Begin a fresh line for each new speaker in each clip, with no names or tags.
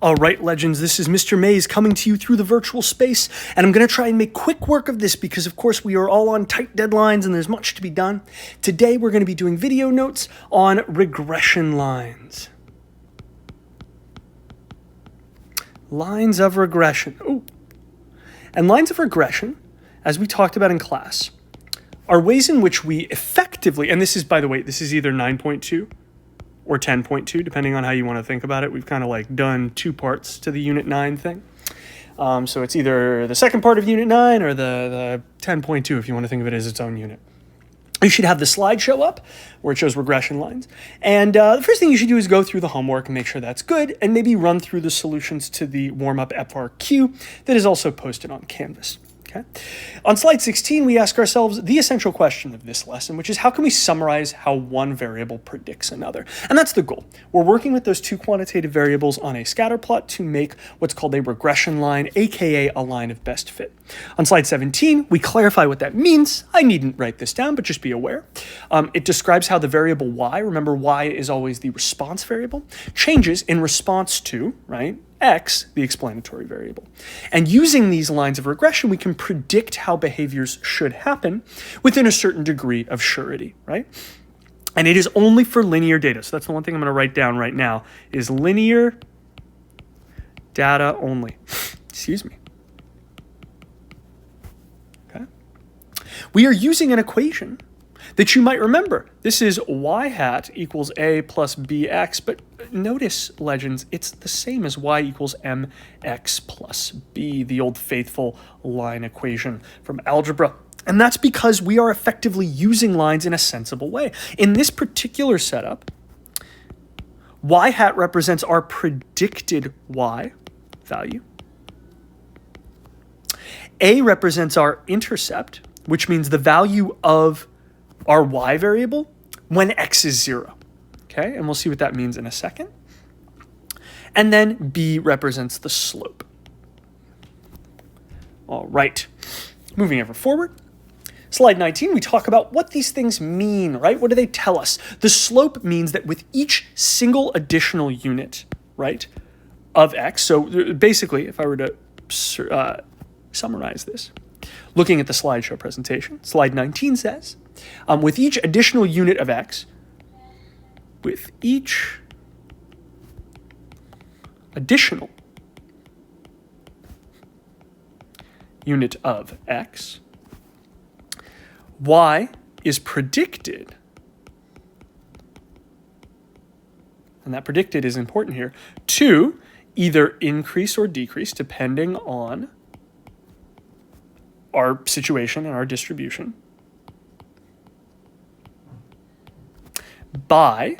All right, legends, this is Mr. Maze coming to you through the virtual space, and I'm going to try and make quick work of this because, of course, we are all on tight deadlines and there's much to be done. Today, we're going to be doing video notes on regression lines. Lines of regression. Ooh. And lines of regression, as we talked about in class, are ways in which we effectively, and this is, by the way, this is either 9.2 or 10.2, depending on how you want to think about it. We've kind of like done two parts to the Unit 9 thing. So it's either the second part of Unit 9 or the 10.2 if you want to think of it as its own unit. You should have the slideshow up where it shows regression lines. And the first thing you should do is go through the homework and make sure that's good, and maybe run through the solutions to the warm-up FRQ that is also posted on Canvas. Okay. On slide 16, we ask ourselves the essential question of this lesson, which is how can we summarize how one variable predicts another? And that's the goal. We're working with those two quantitative variables on a scatter plot to make what's called a regression line, aka a line of best fit. On slide 17, we clarify what that means. I needn't write this down, but just be aware. It describes how the variable y, remember y is always the response variable, changes in response to, right, x, the explanatory variable. And using these lines of regression, we can predict how behaviors should happen within a certain degree of surety, right? And it is only for linear data. So that's the one thing I'm going to write down right now is linear data only. Excuse me. Okay. We are using an equation that you might remember. This is y hat equals a plus bx, but notice, legends, it's the same as y equals mx plus b, the old faithful line equation from algebra. And that's because we are effectively using lines in a sensible way. In this particular setup, y hat represents our predicted y value. A represents our intercept, which means the value of our y variable when x is 0. Okay, and we'll see what that means in a second. And then b represents the slope. All right, moving ever forward. Slide 19, we talk about what these things mean, right? What do they tell us? The slope means that with each single additional unit, right, of x, so basically, if I were to summarize this, looking at the slideshow presentation, slide 19 says, with each additional unit of x, with each additional unit of x, y is predicted, and that predicted is important here, to either increase or decrease depending on our situation and our distribution by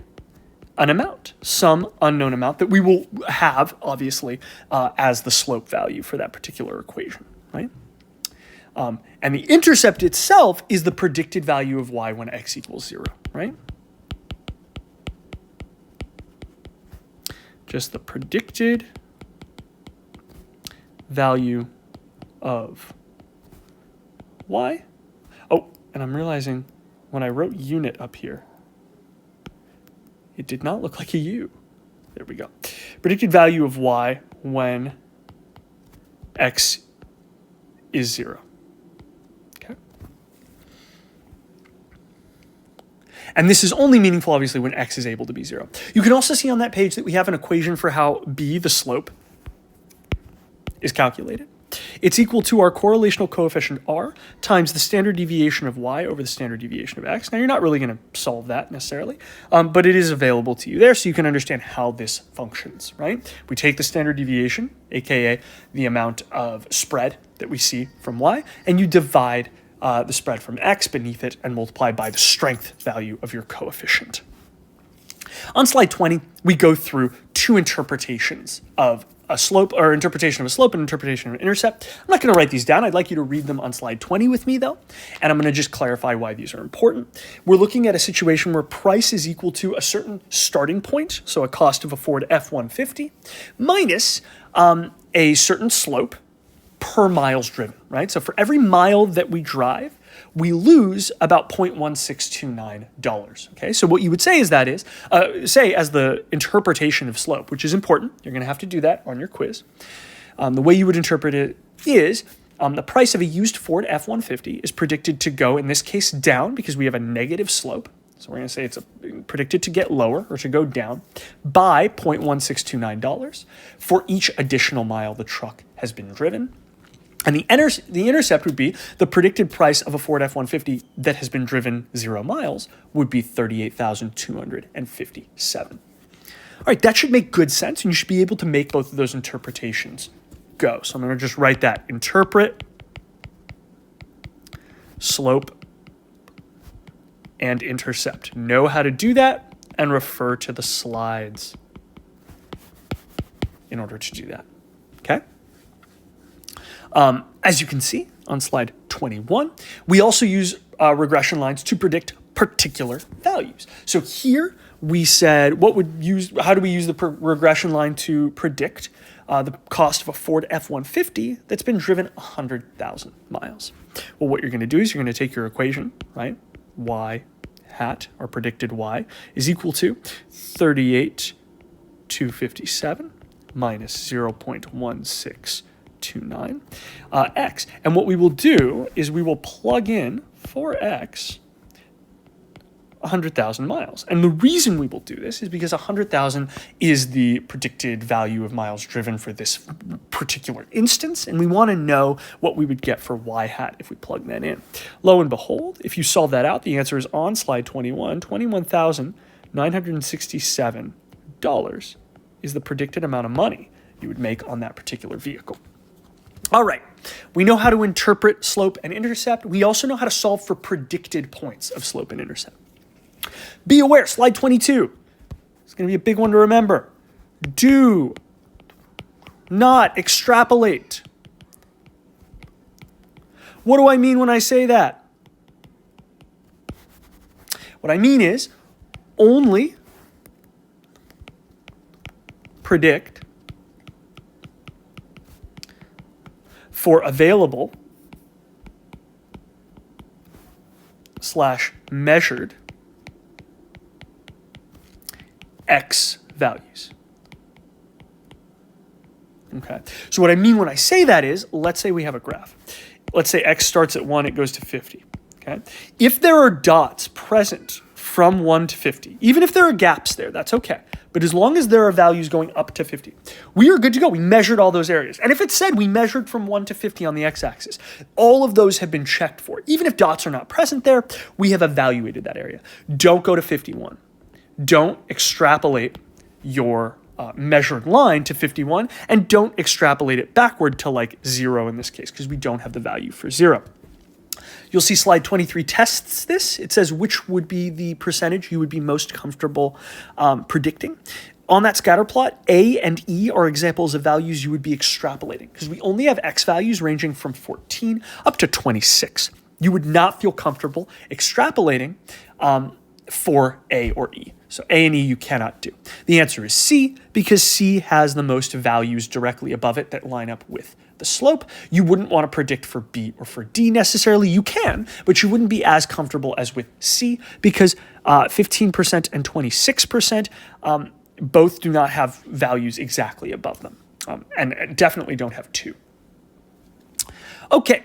an amount, some unknown amount that we will have, obviously, as the slope value for that particular equation, right? And the intercept itself is the predicted value of y when x equals 0, right? Just the predicted value of y. Oh, and I'm realizing when I wrote unit up here, it did not look like a U. There we go. Predicted value of y when x is 0. Okay. And this is only meaningful, obviously, when x is able to be 0. You can also see on that page that we have an equation for how b, the slope, is calculated. It's equal to our correlational coefficient r times the standard deviation of y over the standard deviation of x. Now, you're not really going to solve that necessarily, but it is available to you there so you can understand how this functions, right? We take the standard deviation, aka the amount of spread that we see from y, and you divide the spread from x beneath it and multiply by the strength value of your coefficient. On slide 20, we go through two interpretations of a slope, or interpretation of a slope and interpretation of an intercept. I'm not going to write these down. I'd like you to read them on slide 20 with me, though, and I'm going to just clarify why these are important. We're looking at a situation where price is equal to a certain starting point, so a cost of a Ford F-150, minus a certain slope per miles driven, right? So for every mile that we drive, we lose about $0.1629. Okay, so what you would say is say as the interpretation of slope, which is important. You're going to have to do that on your quiz. The way you would interpret it is the price of a used Ford F-150 is predicted to go, in this case, down because we have a negative slope. So we're going to say it's predicted to get lower or to go down by $0.1629 for each additional mile the truck has been driven. And the intercept would be the predicted price of a Ford F-150 that has been driven 0 miles would be $38,257. All right, that should make good sense, and you should be able to make both of those interpretations go. So I'm going to just write that. Interpret slope and intercept. Know how to do that and refer to the slides in order to do that. Okay? As you can see on slide 21, we also use regression lines to predict particular values. So here we said, how do we use the regression line to predict the cost of a Ford F-150 that's been driven 100,000 miles? Well, what you're going to do is you're going to take your equation, right? Y hat, or predicted Y, is equal to 38,257 minus 0.1629 x. And what we will do is we will plug in for x 100,000 miles. And the reason we will do this is because 100,000 is the predicted value of miles driven for this particular instance, and we want to know what we would get for y hat if we plug that in. Lo and behold, if you solve that out, the answer is on slide 21, $21,967 is the predicted amount of money you would make on that particular vehicle. All right, we know how to interpret slope and intercept. We also know how to solve for predicted points of slope and intercept. Be aware, slide 22. It's going to be a big one to remember. Do not extrapolate. What do I mean when I say that? What I mean is only predict for available / measured X values. Okay. So what I mean when I say that is, let's say we have a graph. Let's say X starts at 1, it goes to 50. Okay. If there are dots present from 1 to 50, even if there are gaps there, that's okay. But as long as there are values going up to 50, we are good to go. We measured all those areas. And if it said we measured from 1 to 50 on the x-axis, all of those have been checked for. Even if dots are not present there, we have evaluated that area. Don't go to 51. Don't extrapolate your measured line to 51, and don't extrapolate it backward to like 0 in this case, because we don't have the value for 0. You'll see slide 23 tests this. It says which would be the percentage you would be most comfortable predicting. On that scatter plot, A and E are examples of values you would be extrapolating, because we only have X values ranging from 14 up to 26. You would not feel comfortable extrapolating for A or E. So A and E you cannot do. The answer is C, because C has the most values directly above it that line up with the slope. You wouldn't want to predict for B or for D necessarily. You can, but you wouldn't be as comfortable as with C, because 15% and 26% both do not have values exactly above them, and definitely don't have 2. Okay.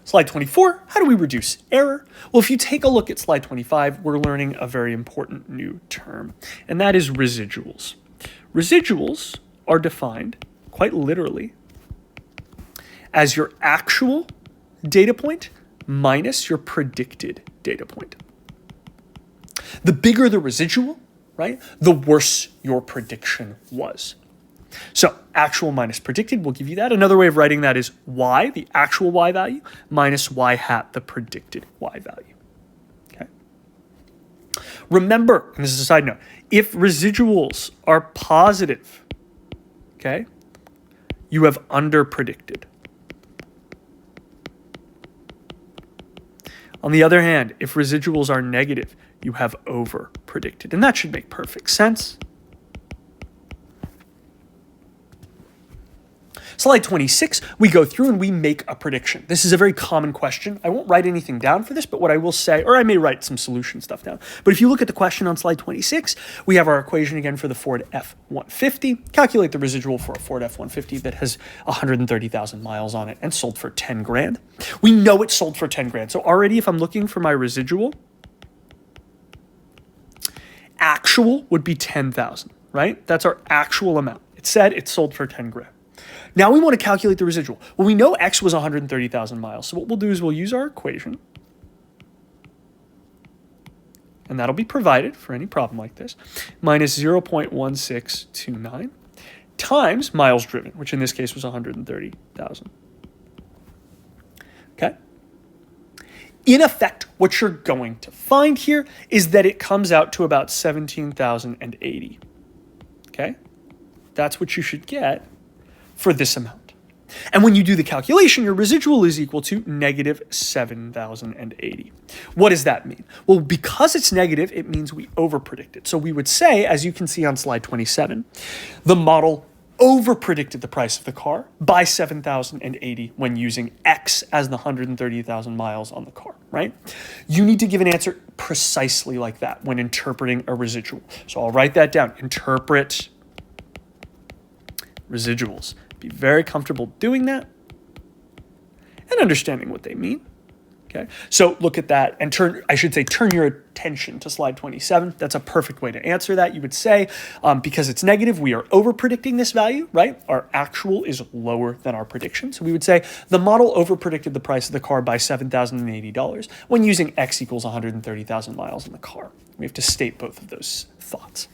Slide 24, how do we reduce error? Well, if you take a look at slide 25, we're learning a very important new term, and that is residuals. Residuals are defined, quite literally, as your actual data point minus your predicted data point. The bigger the residual, right, the worse your prediction was. So actual minus predicted will give you that. Another way of writing that is y, the actual y value, minus y hat, the predicted y value. Okay. Remember, and this is a side note, if residuals are positive, okay, you have under-predicted. On the other hand, if residuals are negative, you have over-predicted. And that should make perfect sense. Slide 26, we go through and we make a prediction. This is a very common question. I won't write anything down for this, but what I will say, or I may write some solution stuff down. But if you look at the question on slide 26, we have our equation again for the Ford F-150. Calculate the residual for a Ford F-150 that has 130,000 miles on it and sold for 10 grand. We know it sold for 10 grand. So already if I'm looking for my residual, actual would be 10,000, right? That's our actual amount. It said it sold for 10 grand. Now we want to calculate the residual. Well, we know X was 130,000 miles. So what we'll do is we'll use our equation. And that'll be provided for any problem like this. Minus 0.1629 times miles driven, which in this case was 130,000. Okay? In effect, what you're going to find here is that it comes out to about 17,080. Okay? That's what you should get for this amount. And when you do the calculation, your residual is equal to negative 7,080. What does that mean? Well, because it's negative, it means we overpredicted. So we would say, as you can see on slide 27, the model overpredicted the price of the car by 7,080 when using X as the 130,000 miles on the car, right? You need to give an answer precisely like that when interpreting a residual. So I'll write that down. Interpret residuals. Be very comfortable doing that and understanding what they mean. Okay, so look at that and turn your attention to slide 27. That's a perfect way to answer that. You would say, because it's negative, we are over predicting this value, right? Our actual is lower than our prediction. So we would say the model over predicted the price of the car by $7,080 when using X equals 130,000 miles in the car. We have to state both of those thoughts.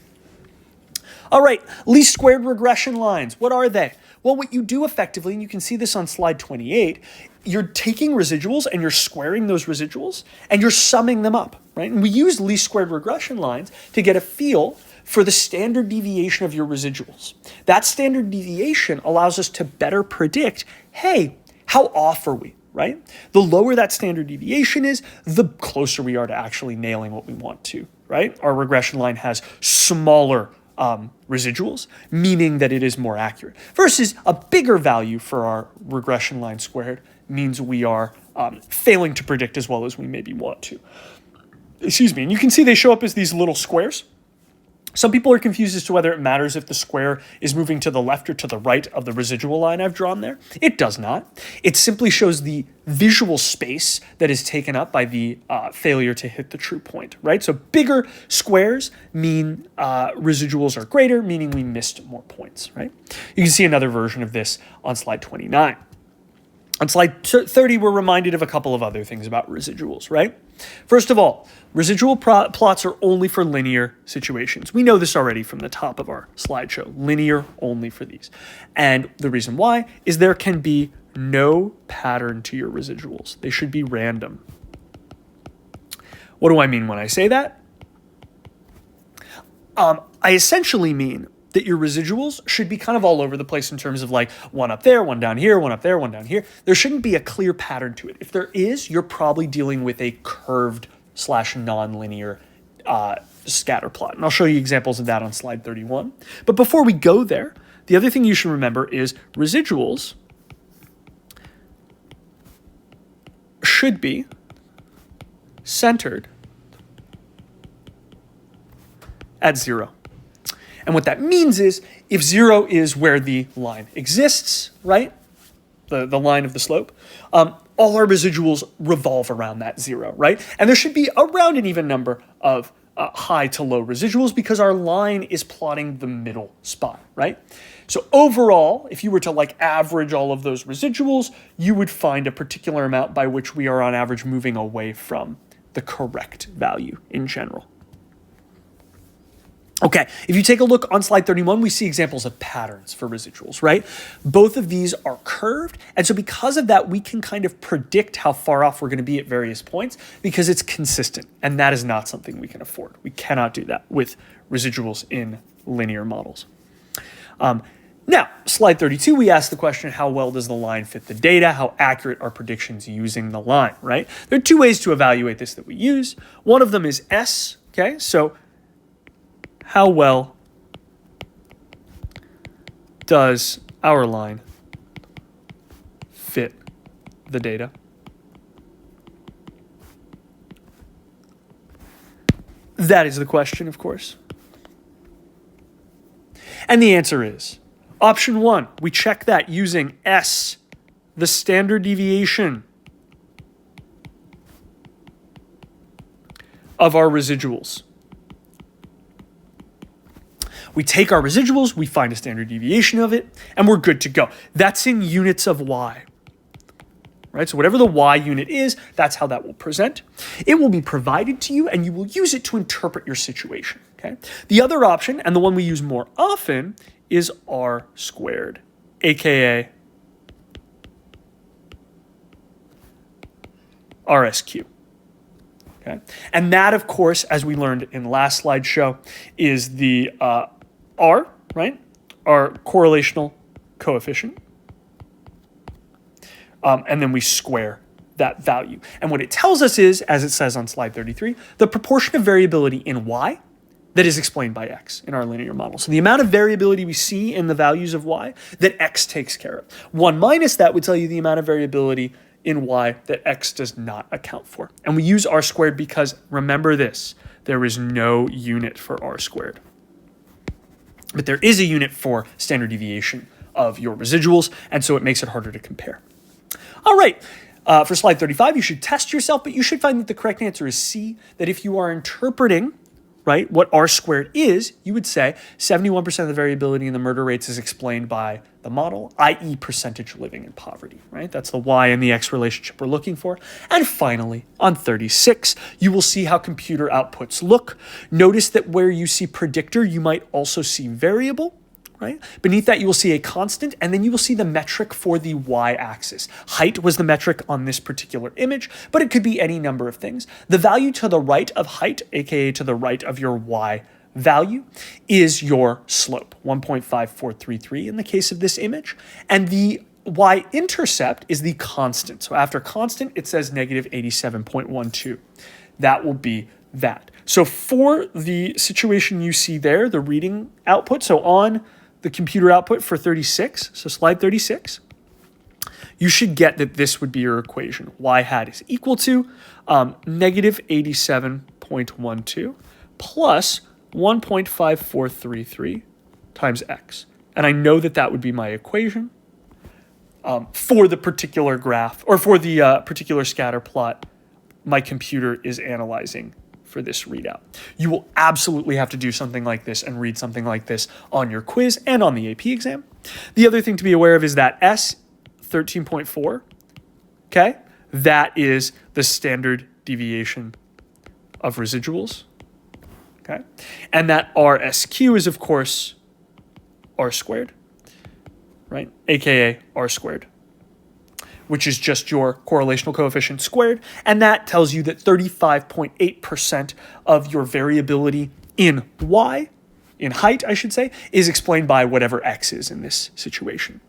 All right, least squared regression lines. What are they? Well, what you do effectively, and you can see this on slide 28, you're taking residuals and you're squaring those residuals and you're summing them up, right? And we use least squared regression lines to get a feel for the standard deviation of your residuals. That standard deviation allows us to better predict, hey, how off are we, right? The lower that standard deviation is, the closer we are to actually nailing what we want to, right? Our regression line has smaller residuals, meaning that it is more accurate, versus a bigger value for our regression line squared means we are failing to predict as well as we maybe want to. Excuse me. And you can see they show up as these little squares. Some people are confused as to whether it matters if the square is moving to the left or to the right of the residual line I've drawn there. It does not. It simply shows the visual space that is taken up by the failure to hit the true point, right? So bigger squares mean residuals are greater, meaning we missed more points, right? You can see another version of this on slide 29. On slide 30, we're reminded of a couple of other things about residuals, right? First of all, residual plots are only for linear situations. We know this already from the top of our slideshow. Linear only for these. And the reason why is there can be no pattern to your residuals. They should be random. What do I mean when I say that? I essentially mean that your residuals should be kind of all over the place in terms of like one up there, one down here, one up there, one down here. There shouldn't be a clear pattern to it. If there is, you're probably dealing with a curved / nonlinear scatter plot. And I'll show you examples of that on slide 31. But before we go there, the other thing you should remember is residuals should be centered at 0. And what that means is if 0 is where the line exists, right? The line of the slope, all our residuals revolve around that 0, right? And there should be around an even number of high to low residuals because our line is plotting the middle spot, right? So overall, if you were to like average all of those residuals, you would find a particular amount by which we are on average moving away from the correct value in general. Okay, if you take a look on slide 31, we see examples of patterns for residuals, right? Both of these are curved, and so because of that, we can kind of predict how far off we're going to be at various points because it's consistent, and that is not something we can afford. We cannot do that with residuals in linear models. Now, slide 32, we ask the question, how well does the line fit the data? How accurate are predictions using the line, right? There are two ways to evaluate this that we use. One of them is S, okay? So how well does our line the data? That is the question, of course. And the answer is option 1. We check that using S, the standard deviation of our residuals. We take our residuals, we find a standard deviation of it, and we're good to go. That's in units of y. Right? So whatever the y unit is, that's how that will present. It will be provided to you, and you will use it to interpret your situation. Okay? The other option, and the one we use more often, is r squared, aka RSQ. Okay? And that, of course, as we learned in last slideshow, is the R, right? Our correlational coefficient. And then we square that value. And what it tells us is, as it says on slide 33, the proportion of variability in y that is explained by x in our linear model. So the amount of variability we see in the values of y that x takes care of. 1 minus that would tell you the amount of variability in y that x does not account for. And we use r squared because, remember this, there is no unit for r squared. But there is a unit for standard deviation of your residuals, and so it makes it harder to compare. All right, for slide 35, you should test yourself, but you should find that the correct answer is C, that if you are interpreting, right, what r squared is, you would say 71% of the variability in the murder rates is explained by the model, i.e. percentage living in poverty, right? That's the y and the x relationship we're looking for. And finally, on 36, you will see how computer outputs look. Notice that where you see predictor, you might also see variable, right? Beneath that, you will see a constant, and then you will see the metric for the y-axis. Height was the metric on this particular image, but it could be any number of things. The value to the right of height, aka to the right of your y value, is your slope, 1.5433 in the case of this image, and the y-intercept is the constant. So after constant, it says negative 87.12. That will be that. So for the situation you see there, the reading output, so on the computer output for 36, so slide 36, you should get that this would be your equation. Y hat is equal to negative 87.12 plus 1.5433 times x. And I know that that would be my equation for the particular graph, or for the particular scatter plot my computer is analyzing for this readout. You will absolutely have to do something like this and read something like this on your quiz and on the AP exam. The other thing to be aware of is that S 13.4, okay, that is the standard deviation of residuals, okay? And that RSQ is, of course, R squared, right? AKA R squared, which is just your correlational coefficient squared. And that tells you that 35.8% of your variability in y, in height, I should say, is explained by whatever x is in this situation.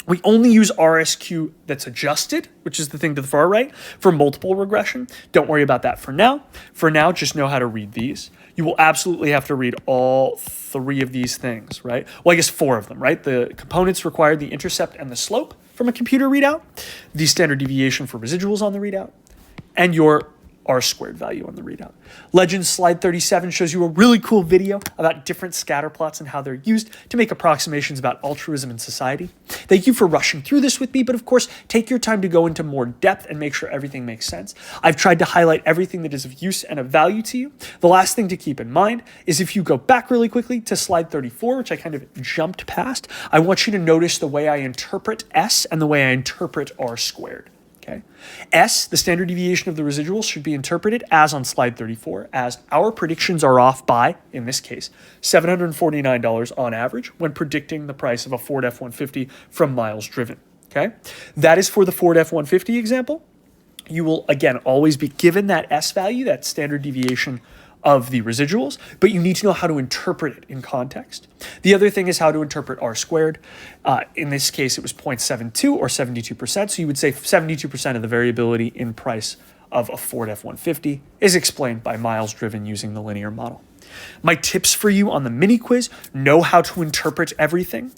We only use RSQ that's adjusted, which is the thing to the far right, for multiple regression. Don't worry about that for now. For now, just know how to read these. You will absolutely have to read all 3 of these things, right? Well, I guess 4 of them, right? The components required, the intercept and the slope from a computer readout, the standard deviation for residuals on the readout, and your R squared value on the readout. Legends slide 37 shows you a really cool video about different scatter plots and how they're used to make approximations about altruism in society. Thank you for rushing through this with me, but of course, take your time to go into more depth and make sure everything makes sense. I've tried to highlight everything that is of use and of value to you. The last thing to keep in mind is if you go back really quickly to slide 34, which I kind of jumped past, I want you to notice the way I interpret S and the way I interpret R squared. Okay. S, the standard deviation of the residuals, should be interpreted as on slide 34, as our predictions are off by, in this case, $749 on average when predicting the price of a Ford F-150 from miles driven. Okay. That is for the Ford F-150 example. You will, again, always be given that S value, that standard deviation of the residuals, but you need to know how to interpret it in context. The other thing is how to interpret R squared. In this case, it was 0.72 or 72%. So you would say 72% of the variability in price of a Ford F-150 is explained by miles driven using the linear model. My tips for you on the mini quiz: know how to interpret everything,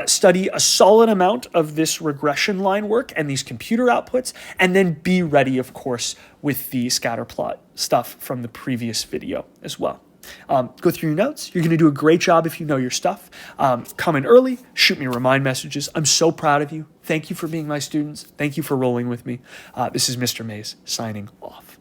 study a solid amount of this regression line work and these computer outputs, and then be ready, of course, with the scatter plot stuff from the previous video as well. Go through your notes. You're going to do a great job if you know your stuff. Come in early, shoot me remind messages. I'm so proud of you. Thank you for being my students. Thank you for rolling with me. This is Mr. Mays signing off.